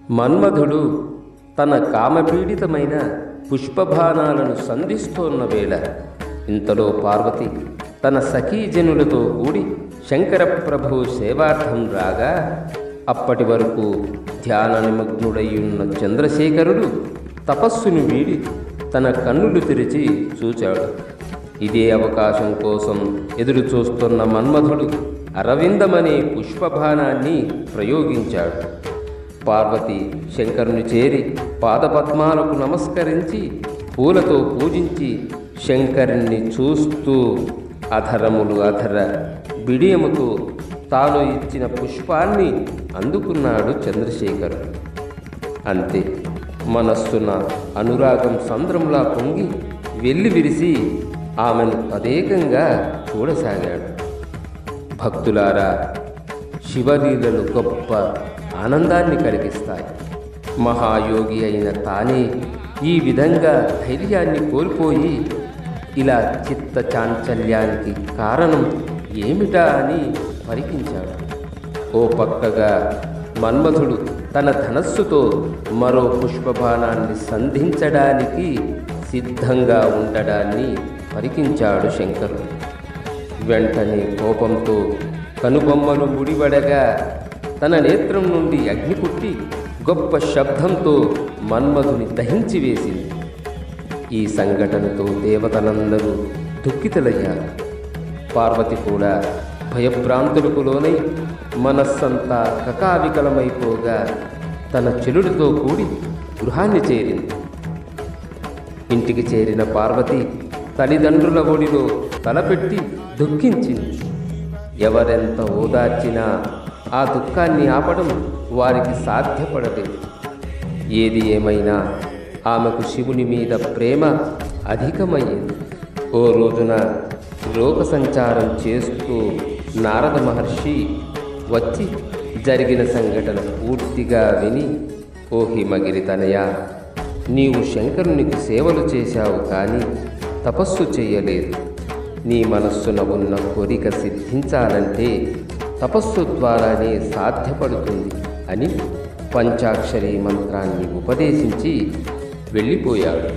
మన్మధుడు తన కామపీడితమైన పుష్పబాణాలను సంధిస్తోన్న వేళ ఇంతలో పార్వతి తన సఖీజనులతో కూడి శంకర ప్రభు సేవార్థం రాగా అప్పటి వరకు ధ్యాన నిమగ్నుడయ్యున్న చంద్రశేఖరుడు తపస్సును వీడి తన కన్నులు తెరిచి చూచాడు. ఇదే అవకాశం కోసం ఎదురు చూస్తున్న మన్మధుడు అరవిందమనే పుష్పబాణాన్ని ప్రయోగించాడు. పార్వతి శంకరుని చేరి పాదపద్మాలకు నమస్కరించి పూలతో పూజించి శంకరుణ్ణి చూస్తూ అధర బిడియముతో తాను ఇచ్చిన పుష్పాన్ని అందుకున్నాడు చంద్రశేఖరుడు. అంతే, మనస్సున అనురాగం సంద్రంలా పొంగి వెళ్ళి విరిసి ఆమెను తదేకంగా చూడసాగాడు. భక్తులారా, శివలీలలు గొప్ప ఆనందాన్ని కలిగిస్తాయి. మహాయోగి అయిన తానే ఈ విధంగా ధైర్యాన్ని కోల్పోయి ఇలా చిత్త చాంచల్యానికి కారణం ఏమిటా అని పరికించాడు. ఓ పక్కగా మన్మధుడు తన ధనస్సుతో మరో పుష్పబాణాన్ని సంధించడానికి సిద్ధంగా ఉండడాన్ని పరికించాడు శంకరుడు. వెంటనే కోపంతో కనుబొమ్మలు ముడివడగా తన నేత్రం నుండి అగ్ని పుట్టి గొప్ప శబ్దంతో మన్మధుని దహించి వేసింది. ఈ సంఘటనతో దేవతలందరూ దుఃఖితులయ్యారు. పార్వతి కూడా భయభ్రాంతులకు లోనై మనస్సంతా కకావికలమైపోగా తన చెలుడితో కూడి గృహాన్ని చేరింది. ఇంటికి చేరిన పార్వతి తల్లిదండ్రుల ఒడిలో తలపెట్టి దుఃఖించింది. ఎవరెంత ఓదార్చినా ఆ దుఃఖాన్ని ఆపడం వారికి సాధ్యపడలేదు. ఏది ఏమైనా ఆమెకు శివుని మీద ప్రేమ అధికమయ్యింది. ఓ రోజున లోక సంచారం చేస్తూ నారద మహర్షి వచ్చి జరిగిన సంఘటన పూర్తిగా విని, ఓ హిమగిరి తనయ, నీవు శంకరునికి సేవలు చేశావు కానీ తపస్సు చేయలేదు. నీ మనస్సున ఉన్న కోరిక సిద్ధించాలంటే తపస్సు ద్వారానే సాధ్యపడుతుంది అని పంచాక్షరి మంత్రాన్ని ఉపదేశించి వెళ్ళిపోయాడు.